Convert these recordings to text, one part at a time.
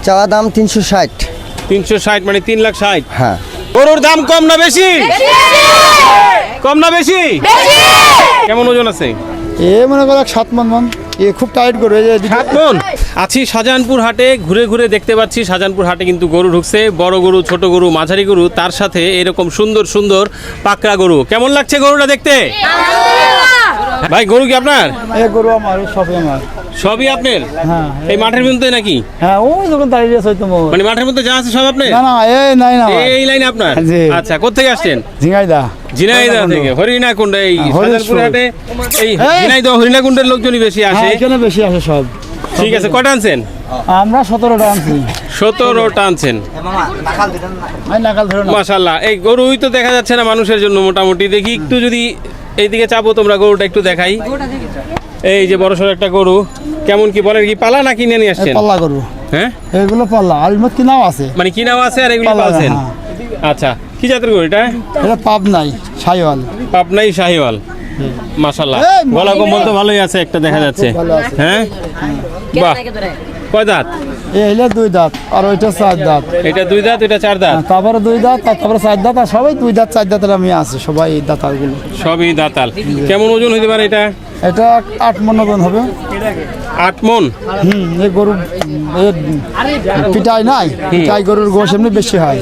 চাওয়া দাম 360। 360 মানে 3,60,000। হ্যাঁ। গরুর দাম কম না বেশি? কম না বেশি? কেমন ওজন আছে? এ মনে করো 7 মন। এ খুব টাইট গরু। 7 মন। আছি শাহজাহানপুর হাটে, ঘুরে ঘুরে দেখতে পাচ্ছি শাহজাহানপুর হাটে কিন্তু গরু ঢুকছে, বড় গরু, ছোট গরু, মাঝারি গরু, তার সাথে এরকম সুন্দর সুন্দর পাকড়া গরু। কেমন লাগছে গরুটা দেখতে? ভাই গরু কি আপনার? এই গরু আমার, সবই আমার। সবই আপনার? হ্যাঁ। এই মাঠের মধ্যে নাকি? হ্যাঁ, ওই যখন দাঁড়িয়ে আছে তো। মানে মাঠের মধ্যে যা আছে সব আপনার? না না, এই নাই না। এই লাইনে আপনার? জি। আচ্ছা, কোথা থেকে আসছেন? ঝিঙাইদা। ঝিনাইদহ থেকে। হরিণাকুণ্ড। এই শাহজাহানপুর হাটে এই হ্যাঁ। ঝিনাইদহ হরিণাকুণ্ডের লোকজনই বেশি আসে। হ্যাঁ, এখানে বেশি আসে সব। ঠিক আছে, কটা আনছেন? আমরা 17টা আনছি। 17টা আনছেন। আমি নাকাল ধরে না। মাশাআল্লাহ। এই গরুই তো দেখা যাচ্ছে না মানুষের জন্য মোটামুটি। দেখি একটু যদি এইদিকে চাপো তোমরা, গরুটা একটু দেখাই। এই যে বড় সড়ো একটা গরু, কেমন কি বলেন, কি পালা না কিনে নিয়ে আসছেন? পাল্লা গরু। হ্যাঁ, এগুলো পাল্লা। আলমত কিনাও আছে। মানে কিনাও আছে আর এগুলো পালা, পালছেন? হ্যাঁ। আচ্ছা, কি জাতের গরু এটা? এটা পাব নাই, সাইওয়াল। পাবনাই শাহিওয়াল। মাশাআল্লাহ। এই, গলা কম্বল তো ভালোই আছে, একটা দেখা যাচ্ছে। খুব ভালো আছে। হ্যাঁ, বাহ। কয় দাঁত? এইলে 2 দাঁত আর ওইটা 4 দাঁত। এটা 2 দাঁত, এটা 4 দাঁত। তারপরে 2 দাঁত, তারপরে 4 দাঁত, আর সবাই 2 দাঁত 4 দাঁতের আমি আছে, সবাই দাঁতাল গুলো। সবই দাঁতাল। কেমন ওজন হইতে পারে এটা? এটা 8 মন ওজন হবে। 8 মন। এই গরু পিটাই নাই, পিটাই গরুর গোশ এমনি বেশি হয়।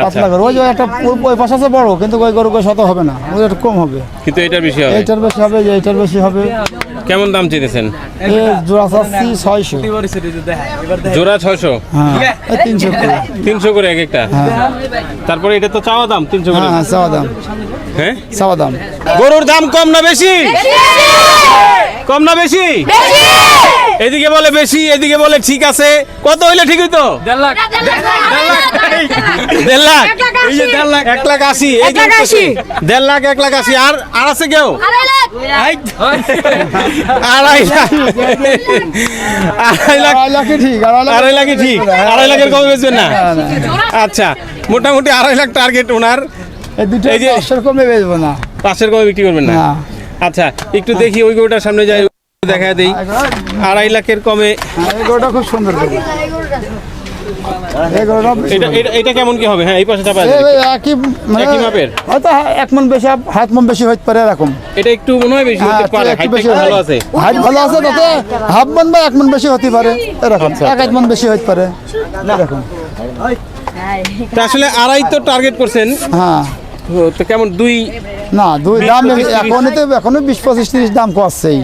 পাতলা গরু। ওই যে একটা ওই পাশে আছে বড়, কিন্তু ওই গরুর গোশ অত হবে না, ওই একটু কম হবে। কিন্তু এটার বেশি হবে। এইটার বেশি হবে, এইটার বেশি হবে। কেমন দাম চেয়েছেন? এই জোড়া চাচ্ছি 600। জোড়া 600? হ্যাঁ, এই 300 করে। 300 করে এক একটা। তারপরে এটা তো চাওয়া দাম 300 করে। হ্যাঁ, চাওয়া দাম। হ্যাঁ, চাওয়া দাম। গরুর দাম কম না বেশি? কম না বেশি? এদিকে বলে বেশি, এদিকে বলে ঠিক আছে। কত হইলে ঠিক হইতো? 1.5 লাখ। 1.5 লাখ। এই যে 1.5 লাখ, 1,80,000। এই যে 1.5 লাখ, 1,80,000। আর আছে কেউ? 2.5 লাখ। 2.5 লাখ। 2.5 লাখই ঠিক। 2.5 লাখই ঠিক। 2.5 লাখের কমে বেচবেন না? আচ্ছা, মোটামুটি 2.5 লাখ টার্গেট ওনার। এই দুটো এই যে 500 কমে বেচবো না। 500 কমে বিক্রি করবেন না? না। আচ্ছা, একটু দেখি ওই গরুটার সামনে যাই, দেখা দেই। 2.5 লাখের কমে। এই গরুটা খুব সুন্দর গরু। এই গরুটা এটা কেমন কি হবে? হ্যাঁ, এই পাশে চাপা আছে। একই মানে একই মাপের? হয়তো 1 মন বেশি, 1/2 মন বেশি হইতে পারে এরকম। এটা একটু মনে হয় বেশি হতে পারে। একটু হাইটটা বেশি একটু ভালো আছে। হাইট ভালো আছে, তাতে 1/2 মন বা 1 মন বেশি হতে পারে এরকম। 1 মন বেশি হইতে পারে এরকম। তা আসলে 2.5 তো টার্গেট করছেন। হ্যাঁ। তো কেমন 2? না, 2 দাম 20, 30? এখনো 20, 25, 30 দাম করছেই।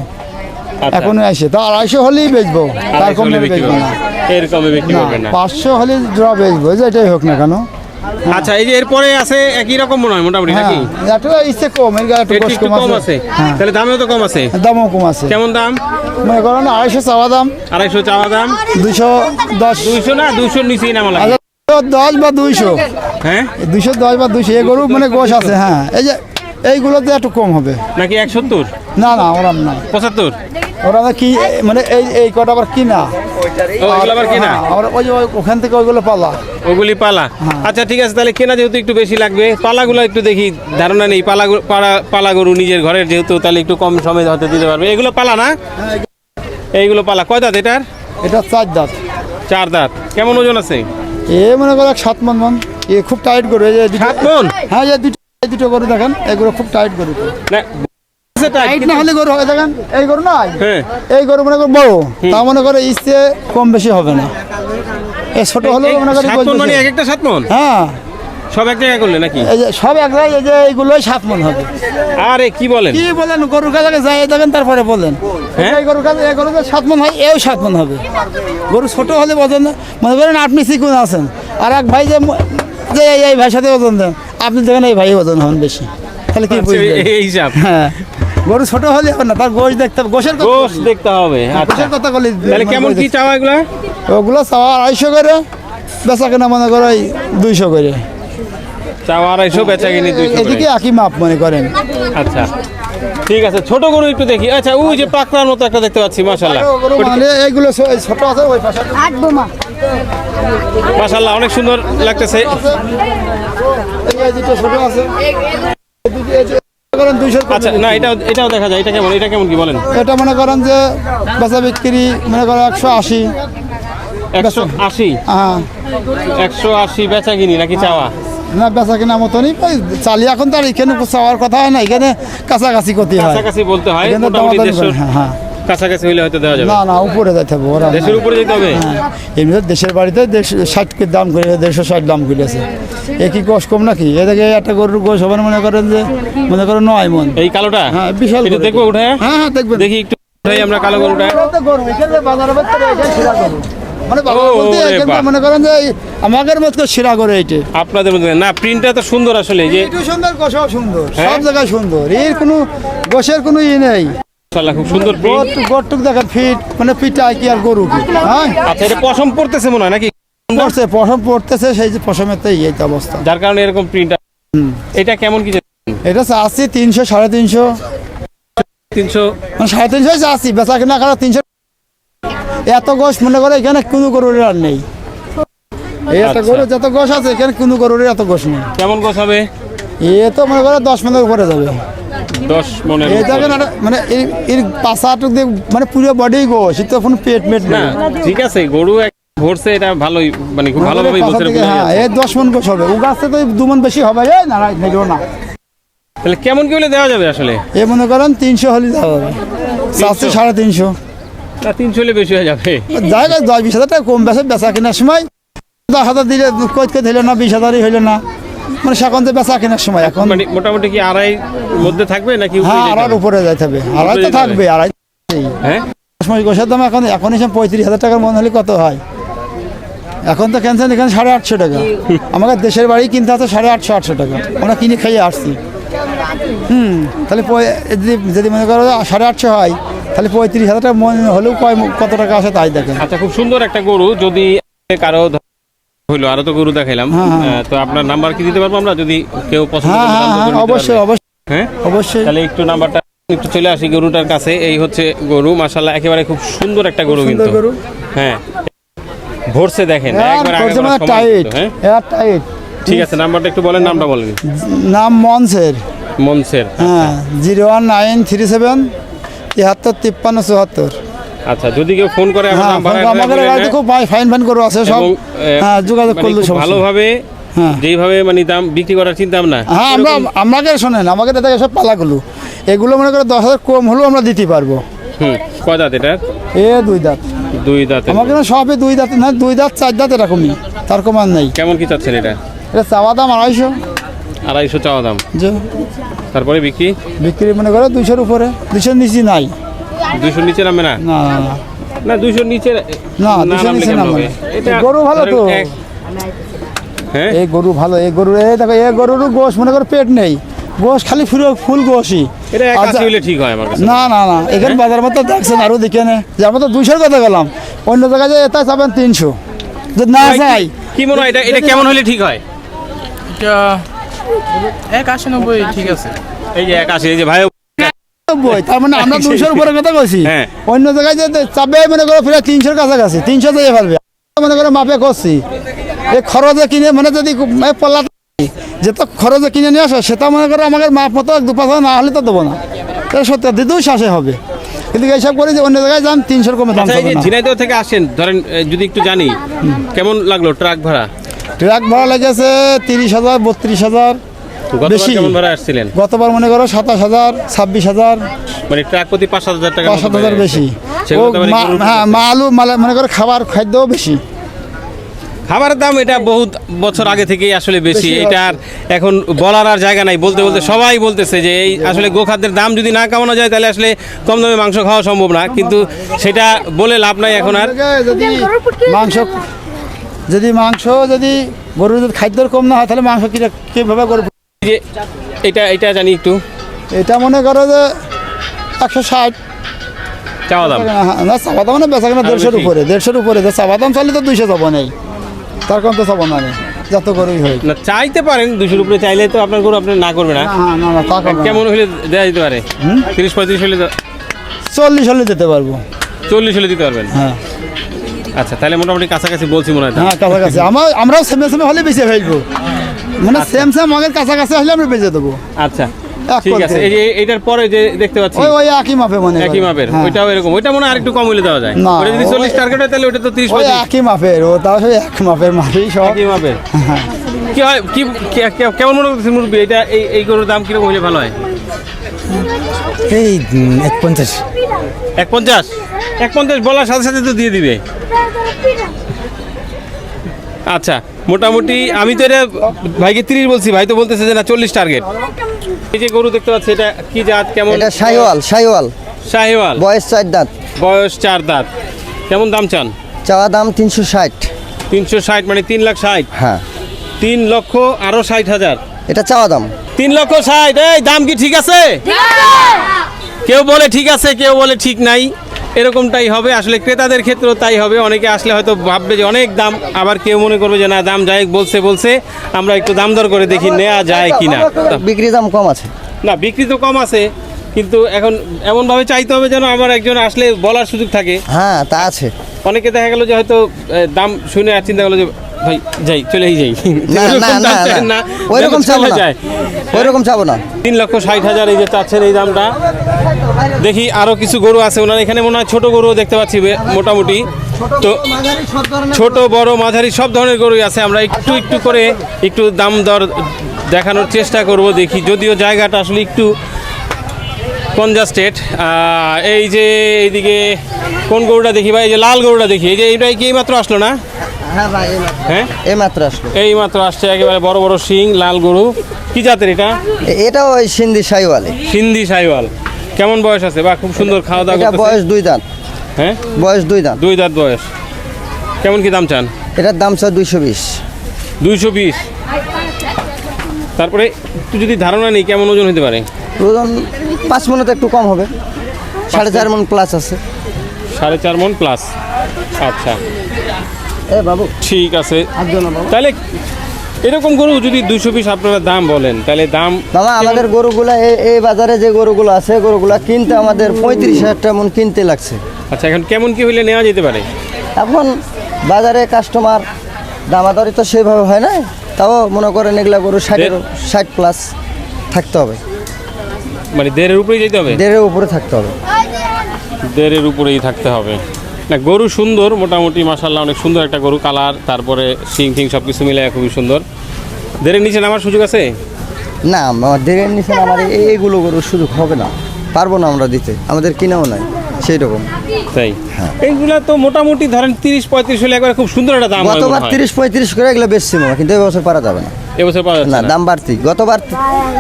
আচ্ছা, এখনো আসে তো 250 হলেই বেচবো, তার 250 কমে হলে বিক্রি বেচবো না। করবেন। এর কমে বিক্রি করবেন না? 500 হলে জোড়া বেচবো, যেটাই হোক না কেন। আচ্ছা, এই যে এরপরে আছে একই রকম মনে হয় মোটামুটি হ্যাঁ, নাকি? একটু ইচ্ছে কম, এর গায়ে একটু এর গোশ একটু কম আছে। হ্যাঁ, তাহলে দামও তো কম আছে। দামও কম আছে। কেমন দাম? মনে করেন 250 চাওয়া দাম, 250 চাওয়া দাম। 210। 200 না, 200 নিচেই নামা লাগে। 10 বা 200। হ্যাঁ, 210 বা 200 এই গরু মানে গোশ আছে। হ্যাঁ, এই যে এইগুলোতে একটু কম হবে। নাকি 170? না না, ওরাম না। 75? ওরা কি মানে এই কটা আবার কিনা। ওগুলো আবার কিনা? হ্যাঁ, ওই যে ওখান থেকে ওইগুলো পালা। ওগুলি পালা? আচ্ছা, ঠিক আছে, তাহলে কেনা যেহেতু একটু বেশি লাগবে, পালাগুলো একটু দেখি। ধারণা নেই পালা গরু নিজের ঘরের যেহেতু, তাহলে একটু কম সময় হতে দিতে পারবে। এগুলো পালা না? এইগুলো পালা। কয় দাঁত এটার? এটা 4 দাঁত। 4 দাঁত। কেমন ওজন আছে? মনে করো 7 মন। এ খুব টাইট গরু। এই যে 7 মন? হ্যাঁ, এই দুটো গরু দেখেন, এগুলো খুব টাইট গরু। না, টাইট না হলে গরু হয়, দেখেন এই গরু না, হ্যাঁ, এই গরু মনে করো বড়, তা মনে করে ইচ্ছে কম বেশি হবে না। এই ছোট হলে মনে করি 7 মন মানে এক একটা 7 মন? হ্যাঁ, সব এক জায়গায় করলে নাকি? এই যে সব এক জায়গায়, এই যে এইগুলোই 7 মন হবে। আরে কি বলেন? কি বলেন, গরুর কাছে যাই দেখেন, তারপরে বলেন। হ্যাঁ? এই গরুর কাছে, এই গরু 7 মন হয়, এও 7 মন হবে। গরু ছোট হলে ওজন, মনে করেন আপনি চিকুন আছেন, আর এক ভাই যে এই ভাইয়ের সাথে ওজন দেন, আপনি দেখেন এই ভাই ওজন হন বেশি, তাহলে কি বুঝবেন? এই হিসাব। হ্যাঁ, গরু ছোট হলে হবে না, তার গোশ দেখতে হবে, গোশের গোশ দেখতে হবে। আচ্ছা, গোশের কথা বলি। তাহলে কেমন কি চাওয়া এগুলা? ওগুলো চাওয়া 250 করে, বেচা কেনা মনে করো 200 করে। চাওয়া 250, বেচা কিনি 200 করে। এদিকে একই মাপ মনে করেন। আচ্ছা, ঠিক আছে, ছোট গরু একটু দেখি। আচ্ছা, ওই যে পাকড়ার মতো একটা দেখতে পাচ্ছি, মাশাআল্লাহ। গরু মানে এইগুলো ছোট আছে, ওই পাশে মাশাআল্লাহ, অনেক সুন্দর লাগতেছে। এই দুটো ছোট আছে। করেন 200 আচ্ছা, না, এটাও দেখা যায়। এটা কেমন কি বলেন? এটা মনে করেন যে বেচা বিক্রি মনে করেন 180। 180 হ্যাঁ 180 বেচা কিনি নাকি চাওয়া? না বেচা কিনা মতনই চালি এখন তো আর এখানে চাওয়ার কথা হয় না, এখানে কাছাকাছি করতে হয়। কাছাকাছি বলতে হয়, এখানে মোটামুটি দামাদামি 150 করে, হ্যাঁ হ্যাঁ। কাছাকাছি হইলে হয়তো দেওয়া যাবে। না না উপরে যেতে হবে, ওরা দেশের উপরে যেতে হবে। এমনি দেশের বাড়িতে 60 কে দাম করে 160 দাম করেছে, এ কি গোশ কম নাকি? এদিকে একটা গরুর গোশ হবে মনে করেন যে 9 মন। এই কালোটা হ্যাঁ বিশাল এটা গরু। দেখবো উঠে, হ্যাঁ হ্যাঁ দেখবেন। দেখি একটু উঠাই আমরা কালো গরুটা। গরু এখানে বাজারের ভিতরে এটা ছিড়া গরু, মানে বাবা ও, বলতে ওরে এখানটা বাহ। মনে করেন যে আমাদের মতো ছিড়া গরু এইটা। আপনাদের মধ্যে না, প্রিন্টটা তো সুন্দর আসলে, যে একটু সুন্দর, গোশও সুন্দর, হ্যাঁ? সব জায়গায় সুন্দর, এর কোনো গোশের কোনো ই নেই। মাশাআল্লাহ খুব সুন্দর প্রিন্ট। গরটুক দেখেন ফিট, মানে পিঠা কি আর গরু কি, হ্যাঁ আচ্ছা, এটা পশম পড়তেছে মনে হয় নাকি, পড়ছে পশম পড়তেছে, সেই যে পশমের তো এই তো অবস্থা। যার কারণে এরকম প্রিন্ট। এটা কেমন কি এটা চাচ্ছি 300 350, 300? মানে 350 চাচ্ছি, বেচা কিনা করা 300। এত গোশ মনে করে এখানে কোনো গরুর আর নেই, এই একটা আচ্ছা। গরু যত গোশ আছে এখানে কোনো গরুর এত গোশ নেই। কেমন গোছ হবে? এ তো মনে করে 10 মনের উপরে যাবে। 10 মনের এই উপরে। দেখেন মানে এর পাশাটুক দিয়ে মানে পুরো বডি গোশ, এটা কোনো পেট মেট না নেই। ঠিক আছে, গরু ভরছে, এটা ভালোই, মানে খুব ভালোভাবেই পাশা বলছে। থেকে, হ্যাঁ এই 10 মন গোশ হবে, ও গাছে তো 2 মন বেশি হবে। এই না নেগো না, তাহলে কেমন কি হলে দেওয়া যাবে আসলে? এ মনে করেন 300 হলে যাওয়া যাবে, চাচ্ছি 350। না 300 হলে বেশি হয়ে যাবে। জায়গা 10-20 হাজার টাকা কম বেচা, বেচা কেনার সময় 10,000 দিলে কইতে হইল না, 20,000ই হইল না, মানে সেখন তো বেচা কেনার সময় এখন। মানে মোটামুটি কি আড়াই মধ্যে থাকবে নাকি উপরে হ্যাঁ যেতে আড়াই হবে? উপরে যাইতে হবে, আড়াই তো যেতে হবে। থাকবে, আড়াই। হ্যাঁ সময় গোশের দাম এখন এসে 35,000 টাকার মন হলে কত হয়? এখন তো ক্যান্সার এখানে 850 টাকা, আমাকে দেশের বাড়ি কিনতে আছে 850-800 টাকা, আমরা কিনে খাইয়ে আসছি। তাহলে যদি মনে করো 850 হয়, তাহলে 35,000 টাকা মন হলেও কত টাকা আসে তাই দেখেন। আচ্ছা, খুব সুন্দর একটা গরু। যদি কারো হইলো, আরো তো গরু দেখাইলাম, তো আপনার নাম্বার কি দিতে পারবো আমরা, যদি কেউ পছন্দ হ্যাঁ করে হ্যাঁ দাম দর হ্যাঁ করে নিতে অবশ্যই পারবে? অবশ্যই হ্যাঁ অবশ্যই। তাহলে একটু নাম্বারটা, একটু চলে আসি গরুটার কাছে। এই হচ্ছে গরু, মাশাআল্লাহ একেবারে খুব সুন্দর একটা গরু সুন্দর কিন্তু। গরু। হ্যাঁ ভরছে দেখেন, একবার আগে মানে সমান টাইট, কিন্তু, হ্যাঁ টাইট। ঠিক আছে, নাম্বারটা একটু বলেন, নামটা বলেন। নাম মনসের, মনসের। হ্যাঁ 01937 73 53 74। আচ্ছা, যদি কেউ ফোন করে আমার হ্যাঁ নাম ভাড়া আমাদের বাড়িতে খুব ফাইন ফাইন গরু আছে সব, এবং, হ্যাঁ যোগাযোগ মানে করলে খুব সমস্যা নেই। ভালোভাবে, হ্যাঁ। যেইভাবে মানে দাম বিক্রি করার চিন্তা ভাবনা। হ্যাঁ আমাকে শোনেন, আমাকে দেখে সব পালাগুলো, এগুলো মনে করে 10,000 কম হলেও আমরা দিতে পারবো। কয় দাঁত এটা? 2 দাঁত, 2 দাঁত। আমাকে সবই 2 দাঁত, না 2 দাঁত 4 দাঁত এরকমই, তার কমান নেই। কেমন কি চাচ্ছেন এটা? এটা চাওয়া দাম 250, 250 চাওয়া দাম, যে তারপরে বিক্রি বিক্রি মনে করে 200-র উপরে, 200-র নিচে নাই। 200 নিচে নামে না? না না না না 200 নিচে না, না 200 নামলে নিচে কেমন নামে হবে? না। এটা গরু ভালো ধরেন তো। হ্যাঁ এই গরু ভালো, এই গরু এই দেখো, এই গরুরও গোশ মনে করো পেট নেই, গোশ খালি ফুল গোশই। এটা আচ্ছা। 81 হলে ঠিক হয় আমার কাছে। না না না, এখানে বাজার মতো দেখছেন আরো দেখে নে, যে আমরা তো 200-র কথা গেলাম, অন্য জায়গায় যে এটা চাবেন 300, যদি না চাই। কি মনে হয় এটা কেমন হলে ঠিক হয়? এটা 190 ঠিক আছে। এই যে 81, এই যে ভাই 90, তার মানে আমরা 200-র উপরে কথা বলছি। হ্যাঁ। অন্য জায়গায় যে চাবে মনে করো ফিরে 300-র কাছাকাছি, 300 দিয়ে ফেলবে, মনে করো মাপে করছি। এই খরচে কিনে মানে যদি পল্লা যেটা খরচে কিনে নিয়ে আসে, সেটা মনে করো আমাকে মাপ মতো 2-5 না হলে তো দেবো না, এটা সত্যি দিতেও শ্বাসে হবে। কিন্তু এইসব করি যে অন্য জায়গায় যান 300-র কমে দাম আচ্ছা, এই চাবে যে না। ঝিনাইদহ থেকে আসেন, ধরেন যদি একটু জানি কেমন লাগলো ট্রাক ভাড়া? ট্রাক ভাড়া লেগেছে 30,000 32,000 গতবার বেশি। কেমন ভাড়া আসছিলেন? গতবার মনে করো 27,000 26,000 মানে ট্রাক প্রতি 5,000 টাকা 5,000 বেশি। সেগুলো ও তো মানে গরুর হ্যাঁ আলু মনে করো খাবার খাদ্যও বেশি। খাবারের দাম এটা বহুত বছর আগে থেকেই আসলে বেশি, বেশি এটা আর এখন বলার আর জায়গা নাই। বলতে বলতে সবাই বলতেছে যে এই আসলে গোখাদ্যের দাম যদি না কমানো যায় তাহলে আসলে কম দামে মাংস খাওয়া সম্ভব না, কিন্তু সেটা বলে লাভ নাই এখন আর। যদি মাংস যদি গরুর যদি খাদ্যর কম না হয়, তাহলে মাংস কীভাবে গরু? যে এটা জানি একটু এটা মনে করো যে 160 চাওয়া দাম। না চাওয়া দাম, মানে বেচা কিনা 150-র বেশি। উপরে, 150-র উপরে। যে চাওয়া দাম চাইলে তো 200 যাবো নেই, তার কম তো চাবো না নেই, যত গরুই হয়। না চাইতে পারেন 200-র উপরে, চাইলে তো আপনার গরু আপনি না করবে না। না না তা করবো না। কেমন হলে দেওয়া যেতে পারে? 30-35 হলে 40 হলে দিতে পারবো। 40 হলে দিতে পারবেন? হ্যাঁ আচ্ছা, তাহলে মোটামুটি কাছাকাছি বলছি মনে হয়। হ্যাঁ কাছাকাছি আমরাও সেমে হলে বেঁচে ফেলবো, মানে সেম আমাদের কাছাকাছি হলে আমরা বেঁচে দেবো। আচ্ছা, ঠিক আছে, এই যে এটার পরে যে দেখতে পাচ্ছি ওই একই মাপে মনে করেন। একই মাপের, হ্যাঁ। ওইটাও এরকম, ওইটা মনে হয় আরেকটু কম হলে দেওয়া যায়। না, ওটা যদি 40 টার্গেট হয় তাহলে ওটা তো 30 ওই 35 একই মাপের, ও তাও সেই এক মাপের মাপেই সব। একই মাপের। কি হয় কেমন মনে করতেছেন মুরব্বী, এটা এই গরুর দাম কিরকম হলে ভালো হয়? এই 150। 150 150 বলার সাথে সাথে তো দিয়ে দিবে। আচ্ছা, মোটামুটি আমি তো এটা ভাইকে 30 বলছি, ভাই তো বলতেছে যে না 40 টার্গেট। এই যে গরু দেখতে পাচ্ছি, এটা কি জাত, কেমন? এটা শাহিওয়াল। শাহিওয়াল, বয়স 4 দাঁত। বয়স 4 দাঁত। কেমন দাম চান? চাওয়া দাম 360। 360 মানে 3,60,000। হ্যাঁ, 3 লক্ষ আরো 60,000। এটা চাওয়া দাম। 3,60,000। এই দাম কি ঠিক আছে? কেউ বলে ঠিক আছে, কেউ বলে ঠিক নাই, এরকমটাই হবে আসলে। ক্রেতাদের ক্ষেত্রেও তাই হবে, অনেকে আসলে হয়তো ভাববে যে অনেক দাম, আবার কেউ মনে করবে যে না দাম যাই বলছে আমরা একটু দাম দর করে দেখি নেওয়া যায় কিনা। বিক্রি দাম কম আছে। না, বিক্রি তো কম আছে, কিন্তু এখন এমনভাবে চাইতে হবে যেন আমার একজন আসলে বলার সুযোগ থাকে। হ্যাঁ, তা আছে। অনেকে দেখা গেল যে হয়তো দাম শুনে আর চিন্তা করলো যে ভাই যাই চলেই যাই, না, না, এরকম দাম না, চায় না। ওইরকম যেন চাবো চলে না। যায়। ওইরকম চাবো না। 3,60,000 এই যে চাচ্ছেন এই দামটা। দেখি আরো কিছু গরু আছে ওনার এখানে, মনে হয় ছোট গরু দেখতে পাচ্ছি মোটামুটি। তো ছোট বড় মাঝারি সব ধরনের গরুই আছে। আমরা একটু একটু করে একটু দাম দর দেখানোর চেষ্টা করব, দেখি যদিও জায়গাটা আসলে একটু কনজাস্টেড। এই যে এইদিকে কোন গরুটা দেখি ভাই, এই যে লাল গরুটা দেখি, এই যে এইটাই কি মাত্র আসলো না? হ্যাঁ ভাই, হ্যাঁ, এই মাত্র আসলো। এই মাত্র আসছে, একেবারে বড় বড় শিং লাল গরু। কি জাতের এটা? এটা ওই সিন্ধি শাহিওয়ালে। সিন্ধি শাহিওয়াল। কেমন বয়স আছে? বা খুব সুন্দর খাওয়া দাওয়া এটা করতেছে। বয়স 2 দাঁত। হ্যাঁ, বয়স 2 দাঁত। 2 দাঁত বয়স। কেমন কি দাম চান? এটার দাম চাও 220। 220। তারপরে একটু যদি ধারণা নেই কেমন ওজন হতে পারে? ওজন 5 মনে তো একটু কম হবে। 4.5 মন প্লাস আছে। 4.5 মন প্লাস। আচ্ছা, এ বাবু, ঠিক আছে। একজন বাবু। তাহলে এরকম গরু যদি 220 আপনারা দাম বলেন, তাহলে দাম মামা আমাদের গরুগুলা এই বাজারে যে গরুগুলো আছে, গরুগুলা কিনতে আমাদের 35,000 টাকা মন কিনতে লাগছে। আচ্ছা, এখন কেমন কি হইলে নেওয়া যেতে পারে? এখন বাজারে কাস্টমার দামাদারি তো সেভাবে হয় না, তাও মনে করেন এগুলা গরু 60 প্লাস থাকতে হবে। মানে 1.5-এর উপরেই যেতে হবে? 1.5-এর উপরে থাকতে হবে। 1.5-এর উপরেই থাকতে হবে। না, গরু সুন্দর মোটামুটি, মাশাআল্লাহ অনেক সুন্দর একটা গরু, কালার তারপরে সিং টিং সব কিছু মিলে খুবই সুন্দর। 1.5-এর নিচে নামার সুযোগ আছে? না, আমার 1.5-এর নিচে আমার এইগুলো গরুর সুযোগ হবে না, পারবো না আমরা দিতে, আমাদের কিনাও নাই সেই রকম। তাই? হ্যাঁ। এইগুলা তো মোটামুটি ধরেন 30-35 হলে একবার খুব সুন্দর একটা দাম হয় মনে গতবার হয়। 30-35 করে এগুলো বেচছি মামা, কিন্তু এবছর পারা যাবে না। এবছর পাওয়া যাচ্ছে না, না। দাম বাড়তি। গতবার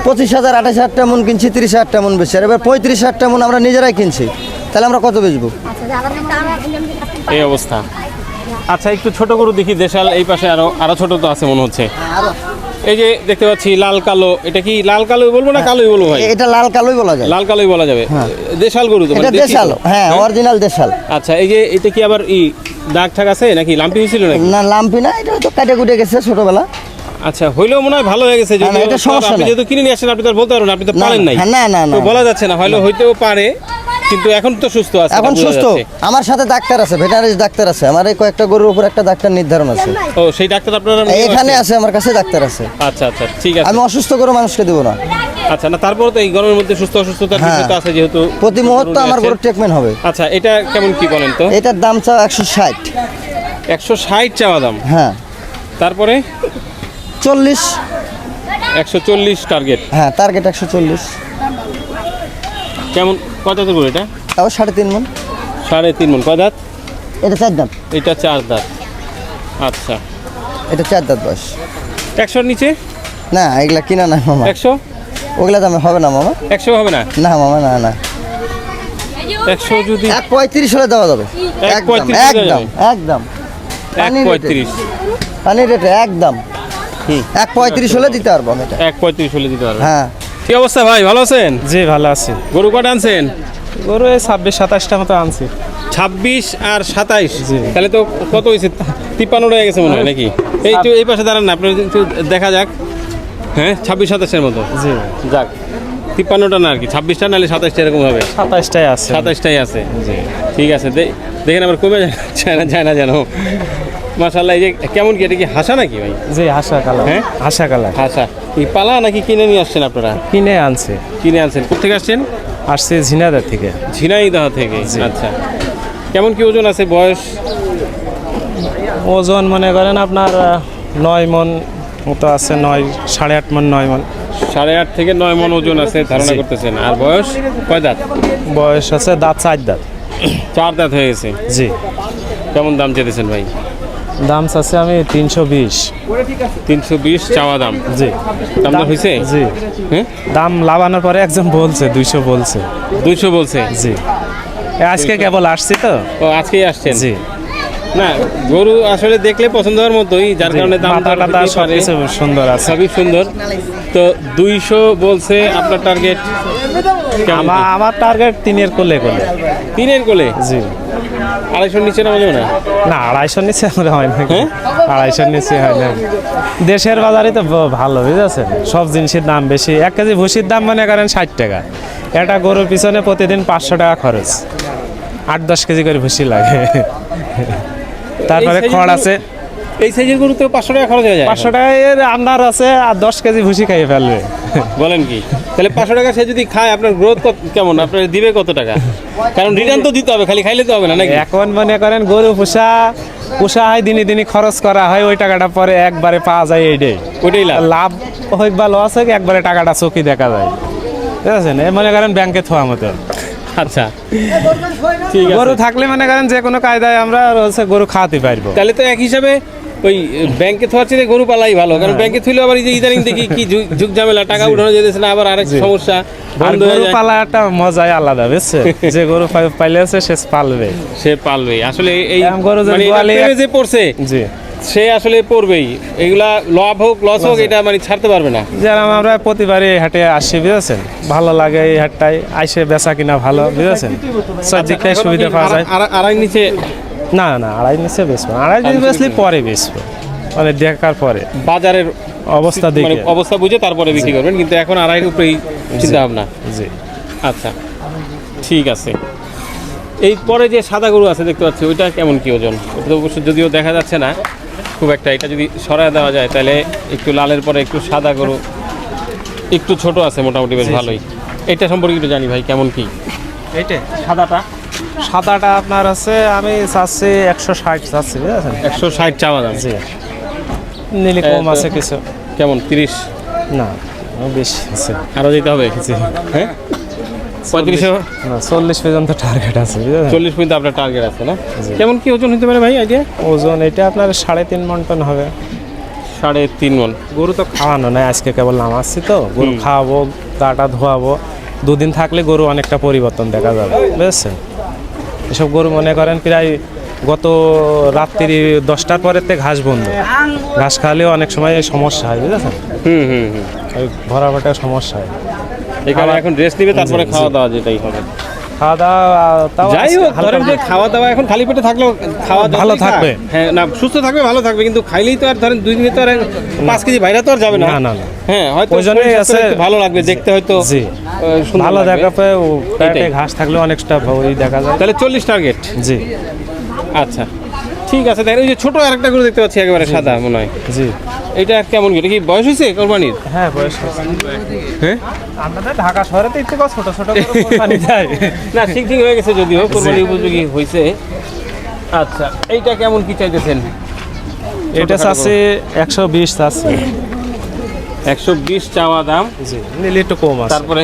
25,000 28,000 টাকা মন কিনছি, 30,000 টাকা মন বেশি, আর এবার 35,000 টাকা মন আমরা নিজেরাই কিনছি, তাহলে আমরা কত বেচবো? এই অবস্থা। আচ্ছা, একটু ছোট গরু দেখি, দেশাল এই পাশে আরো ছোট তো আছে মনে হচ্ছে। এই যে দেখতে পাচ্ছি লাল কালো, এটা কি লাল কালোই বলবো না কালোই বলবো ভাই? এটা লাল কালোই বলা যায়। লাল কালোই বলা যাবে। দেশাল গরু তো, মানে এটা দেশি দেশাল, তো? হ্যাঁ, অরিজিনাল দেশাল। আচ্ছা, এই যে এটা কি আবার দাগ ঠাক আছে নাকি লাম্পি হয়েছিল নাকি? না, লাম্পি না, এটা তো কাটে কুটে গেছে ছোটবেলা। আচ্ছা, হইলেও মনে হয় ভালো হয়ে গেছে। না, এটা সমস্যা আপনি নাই। যেহেতু কিনে নিয়ে আসেন, আপনি তো আর বলতে পারবেন না, আপনি তো না, পারেন নাই। হ্যাঁ, না, না, না। তো বলা যাচ্ছে না, হয়তো হইতেও পারে, কিন্তু এখন তো সুস্থ আছে, এখন এটা বোঝা সুস্থ। যাচ্ছে। আমার সাথে ডাক্তার আছে, ভেটারিনারি ডাক্তার আছে, আমার এই কয়েকটা গরুর উপর একটা ডাক্তার নির্ধারণ আছে। ও, সেই ডাক্তার আপনারা এখানে আছে, আমার কাছে ডাক্তার আছে। আচ্ছা আচ্ছা, ঠিক আছে। আমি অসুস্থ করে মানুষকে দেবো না। আচ্ছা, না তারপরে তো এই গরমের মধ্যে সুস্থ অসুস্থতার হ্যাঁ। বিষয় তো আছে, যেহেতু প্রতি মুহূর্তে আমার আছে। গরুর ট্রিটমেন্ট হবে। আচ্ছা, এটা কেমন কি বলেন তো? এটার দাম চাও 160। 160 চাওয়া দাম। হ্যাঁ, তারপরে 40। 140 টার্গেট। হ্যাঁ, টার্গেট 140। কেমন কত দাঁত গরু এটা? তাও 3.5 মন। 3.5 মন। কয় দাঁত? এটা 4 দাঁত। এটা 4 দাঁত। আচ্ছা, এটা 4 দাঁত বয়স। 100-র নিচে? না, এগুলা কিনা না মামা, 100? ওগুলা দামে হবে না মামা। 100 হবে না? না মামা, না না। 100 যদি 1.35 হলে দেওয়া যাবে। 1.35 একদম একদম। পানির রেটে, 1.35। পানির রেটে একদম। 1.35 হলে দিতে পারবো আমি এটা। 1.35 হলে দিতে পারবেন। হ্যাঁ। কি অবস্থা ভাই, ভালো আছেন? জি ভালো আছি। গরু কটা আনছেন? গরু এই 26-27টা মতো আনছি। 26 আর 27? জি। তাহলে তো কত হয়েছে? 53 হয়ে গেছে মনে হয় নাকি? এই তো এই পাশে দাঁড়ান না, আপনার একটু দেখা যাক। হ্যাঁ, 26-27-এর মতো। জি, যাক, 53টা না আর কি, 26টা নাহলে 27টা এরকম হবে। 27টাই আছে। 27টাই আছে। ঠিক আছে, দেখেন আবার কমে যায় না যেন। মাশাআল্লাহ। এই যে কেমন কি, এটা কি হাসা নাকি ভাই? জি হাসা কালার। হ্যাঁ? হাসা কালার হাসা এই পালা নাকি কিনে নিয়ে আসছেন আপনারা? কিনে আনছে। কিনে আনছেন, কোথেকে আসছেন? আসছে ঝিনাইদহ থেকে। ঝিনাইদহ থেকে। আচ্ছা, কেমন কি ওজন আছে, বয়স? ওজন মনে করেন আপনার 9 মন মতো আছে, 9 8.5 মন 9 মন। 8.5 থেকে 9 মন ওজন আছে ধারণা করতেছেন। আর বয়স কয় দাঁত? বয়স আছে দাঁত 4 দাঁত। 4 দাঁত হয়ে গেছে। জি। কেমন দাম চেয়েছেন ভাই? দাম চাচ্ছে আমি 320। 320 চাওয়া দাম। জি। দাম দর হয়েছে? জি। হ্যাঁ, দাম লাগানোর পরে একজন বলছে 200 বলছে। 200 বলছে? জি। আজকে কেবল আসছি তো। ও আজকেই আসছেন? জি। না, গরু আসলে দেখলে পছন্দ হওয়ার মতোই, যার কারণে দাম মাথাটা সব কিছু সুন্দর আছে। সবই সুন্দর। তো 200 বলছে, আপনার টার্গেট? আমার টার্গেট 3 কোলে কোলে। 3 কোলে? জি। 250 নিচে নামা যাবে না? না 250 নিচে আমরা হয় না। হ্যাঁ? 250 নিচে হয় না। দেশের বাজারে তো ভালো বুঝেছেন, সব জিনিসের দাম বেশি। 1 কেজি ভুসির দাম মনে করেন 60 টাকা। একটা গরুর পিছনে প্রতিদিন 500 টাকা খরচ, 8-10 কেজি করে ভুসি লাগে। তারপরে এই সাইজের খড় গরু- আছে, এই সাইজের গরু তো 500 টাকা খরচ হয়ে যায়। 500 টাকার আন্ডার আছে, আর 10 কেজি ভুসি খাইয়ে ফেলবে। বলেন কি? তাহলে 500 টাকা সে যদি খায়, আপনার গ্রোথ কেমন? আপনার দিবে কত টাকা? কারণ রিটার্ন তো দিতে হবে, খালি খাইলে তো হবে না নাকি? এখন মনে করেন গরু পোষা হয়, দিনে দিনে খরচ করা হয়, ওই টাকাটা পরে একবারে পাওয়া যায়। এইটাই ওইটাই লাভ। লাভ হোক বা লস হোক, একবারে টাকাটা চোখে দেখা যায়। বুঝেছেন, এই মনে করেন ব্যাংকে থোয়া মতো। আচ্ছা, ঠিক আছে। গরু থাকলে মনে করেন যে কোনো কায়দায় আমরা হচ্ছে গরু খাওয়াতে পারবো। তাহলে তো এক হিসাবে ওই ব্যাংকে থোয়ার চেয়ে গরু পালাই ভালো, কারণ ব্যাংকে থুইলে আবার এই যে ইদানিং দেখি কি ঝুঁক ঝামেলা, টাকা উঠানো যেতেছে না, আবার আরেক সমস্যা, আর বন্ধ হয়ে গরু যায়। পালা একটা মজাই আলাদা, বুঝছে? যে গরু পাইলে আছে সে পালবে। সে পালবে আসলে এই এরকম গরু যে মানে এটার গোয়ালে প্রেমে যে পড়ছে, জি। সে আসলে পড়বেই। এগুলা লাভ হোক লস হোক, এটা মানে ছাড়তে পারবে না। যেরকম আমরা প্রতিবারই এই হাটে আসি, বুঝেছেন, ভালো লাগে এই হাটটায় আইসে, বেচা কিনা ভালো, বুঝেছেন, সব দিকটাই সুবিধা পাওয়া যায়। আড়াই নিচে? না না, আড়াই নিচে বেচবো, আড়াই যদি বেচলে পরে বেচবো, মানে দেখার পরে বাজারের অবস্থা মানে দেখে। অবস্থা বুঝে তারপরে বিক্রি করবেন, কিন্তু এখন আড়াইয়ের উপরেই চিন্তা ভাবনা। জি। আচ্ছা, ঠিক আছে। এই পরে যে সাদা গরু আছে দেখতে পাচ্ছি, ওইটা কেমন কি ওজন? ওটা তো অবশ্য যদিও দেখা যাচ্ছে না খুব একটা, এটা যদি সরায় দেওয়া যায় তাহলে একটু লালের পরে একটু সাদা গরু, একটু ছোট আছে মোটামুটি, বেশ ভালোই। এটা সম্পর্কে একটু জানি ভাই, কেমন কি এইটা সাদাটা? সাদাটা আপনার আছে, আমি চাচ্ছি 160 চাচ্ছি, বুঝেছেন। 160 চাওয়া দাম। জি। নিলে কম আছে কিছু। কেমন 30? না বেশি আছে। আরও যেতে হবে? জি। হ্যাঁ, 35? না 40 পর্যন্ত টার্গেট আছে, বুঝলেন। 40 পর্যন্ত আপনার টার্গেট আছে না? কেমন কি ওজন হতে পারে ভাই আইডিয়া? ওজন এটা আপনার 3.5 মন টন হবে। 3.5 মন। গরু তো খাওয়ানো নাই, আজকে কেবল নামাচ্ছি তো, গরু খাওয়াবো, গাটা ধোয়াবো, 2 দিন থাকলে গরু অনেকটা পরিবর্তন দেখা যাবে, বুঝছেন। এসব গরু মনে করেন প্রায় গত রাত্রি 10টার পরের থেকে ঘাস বন্ধ, ঘাস খাওয়ালেও অনেক সময় সমস্যা হয়, বুঝেছেন, হুম হুম হুম। ওই ভরা ভরা সমস্যা হয়। এই কারণে এখন রেস্ট নিবে, তারপরে খাওয়া দাওয়া যেটাই হবে। খাওয়া দাওয়া তাও যাই হোক, হালকা ধরেন যে খাওয়া দাওয়া এখন খালি পেটে থাকলেও খাওয়া ভালো যতই থাকবে। খাক, হ্যাঁ না, সুস্থ থাকবে, ভালো থাকবে, কিন্তু খাইলেই তো আর ধরেন 2 দিনে তো আর 5 কেজি বাইরে তো আর যাবে না। না, না, না। হ্যাঁ, হয়তো ওই জন্যই শরীর স্বাস্থ্য আছে- একটু ভালো লাগবে দেখতে, হয়তো জি। সুন্দর ভালো লাগবে। দেখা পায়, পেটে এটাই। ঘাস থাকলে অনেকটা ওই দেখা যায়। তাহলে 40 টার্গেট। জি আচ্ছা, ঠিক আছে। দেখেন ওই যে ছোট আরেকটা গরু দেখতে পাচ্ছি, একেবারে সাদা মনে হয়, জি। এটা কেমন কি? এটা কি বয়স হয়েছে কোরবানির? হ্যাঁ বয়স হয়েছে। হ্যাঁ, আমাদের ঢাকা শহরে তো একটু ছোট ছোট করে কোরবানি যায়। না ঠিক ঠিক হয়ে গেছে, যদিও কোরবানি উপযোগী হয়েছে। আচ্ছা, এইটা কেমন কি চাইতেছেন? এটা চাচ্ছি 120 চাচ্ছি। 120 চাওয়া দাম। জি, নিলে একটু কম আছে। তারপরে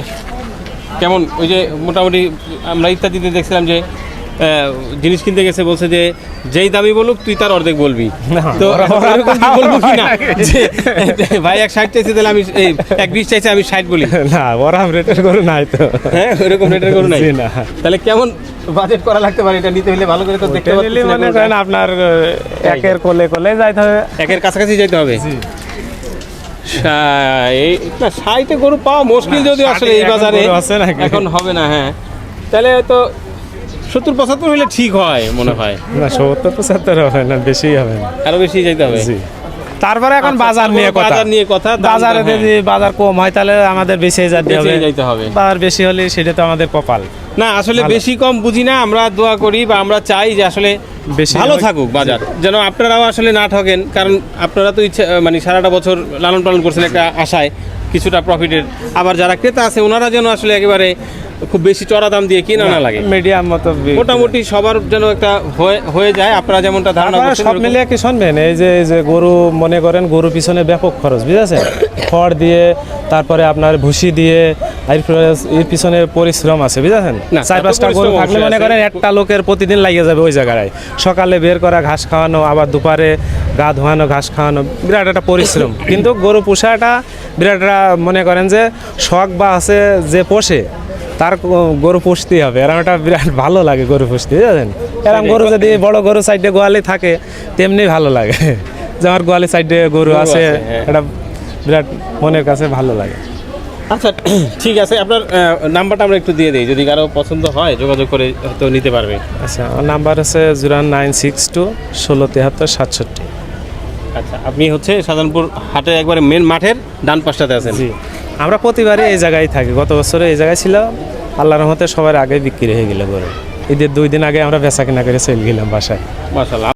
কেমন ওই যে মোটামুটি আমরা ইত্যাদিতে দেখছিলাম যে জিনিস কিনতে গেছে, বলছে যে যেই দামি বলুক তুই তার অর্ধেক বলবি। না, তো ওরা এরকম কি বলবো কিনা হয় যে ভাই 160 চাইছে, তাহলে আমি 120 চাইছে, আমি 60 বলি? না, ওরা রেটের গরু নাই তো। হ্যাঁ, ওইরকম রেটের গরু নাই। জি, না। তাহলে কেমন বাজেট করা লাগতে পারে এটা নিতে হলে? ভালো করে তো দেখতে নিলে পাচ্ছি না মনে গরুটা। করেন আপনার একের কোলে কোলে যাইতে হবে। একের কাছাকাছি যেতে হবে। জি। এই না, 60 গরু পাওয়া মুশকিল, যদি আসলে এই এখন বাজারে গরু আছে নাকি? এখন হবে না। হ্যাঁ, তাহলে তো 70-75 হলে ঠিক হয় মনে হয়। না 70-75 হবে না, বেশি হবে না। আরো বেশি যাইতে হবে। জি। তারপরে এখন আচ্ছা, বাজার নিয়ে কথা। বাজার নিয়ে কথা, দাম- বাজারে হ্যাঁ, যদি বাজার কম হয় তাহলে আমাদের বেশি যাইতে হবে। বেশি যাইতে হবে। বাজার বেশি হলে সেটা তো আমাদের কপাল। না আসলে বেশি কম বুঝি না, আমরা দোয়া করি বা আমরা চাই যে আসলে বেশি ভালো হোক। থাকুক বাজার, যেন আপনারাও আসলে না ঠকেন, কারণ আপনারা তো ইচ্ছা মানে সারাটা বছর লালন পালন করছেন একটা আশায় কিছুটা প্রফিটের, আবার যারা ক্রেতা আছে ওনারা যেন আসলে একেবারে খুব বেশি চড়া দাম দিয়ে কিনা না লাগে, মিডিয়াম মতো মোটামুটি সবার যেন একটা হয়ে যায়, আপনারা যেমনটা ধারণা আপনারা করছেন সব এরকম। মিলিয়ে কি শুনবেন, এই যে গরু মনে করেন গরু পিছনে ব্যাপক খরচ বুঝেছেন, খড় দিয়ে তারপরে আপনার ভুসি দিয়ে এর পিছনে পরিশ্রম আছে বুঝেছেন, না, তা চার তো পাঁচটা গরু পরিশ্রম থাকলে অবশ্যই মনে আছে। করেন একটা লোকের প্রতিদিন লাগিয়ে যাবে ওই জায়গায়, সকালে বের করা ঘাস খাওয়ানো, আবার দুপুরে গা ধোয়ানো ঘাস খাওয়ানো, বিরাট একটা পরিশ্রম। কিন্তু গরু পোষাটা বিরাট একটা মনে করেন যে শখ বা আছে যে পোষে তার গরু পুষতেই হবে, এরকম একটা বিরাট ভালো লাগে গরু পুষতে বুঝেছেন। এরকম গরু যদি বড় গরু সাইডে গোয়ালে থাকে তেমনি ভালো লাগে, যে আমার গোয়ালে সাইডে গরু আছে, হ্যাঁ। এটা বিরাট মনের কাছে ভালো লাগে। আচ্ছা ঠিক আছে, আপনার নাম্বারটা আমরা একটু দিয়ে দিই, যদি কারো পছন্দ হয় যোগাযোগ করে হয়তো নিতে পারবে। আচ্ছা, আমার নাম্বার হচ্ছে 0962 1673 67। আচ্ছা, আপনি হচ্ছে শাহজাহানপুর হাটে একবারে মেন মাঠের ডান পাশটাতে আছেন। জি, আমরা প্রতিবারই এই জায়গায় থাকি, গত বছরে এই জায়গায় ছিল, আল্লাহর রহমতে সবার আগে বিক্রি হয়ে গেল গরু, ঈদের 2 দিন আগে আমরা বেচা কিনা করে চলে গেলাম বাসায়। মাশাআল্লাহ।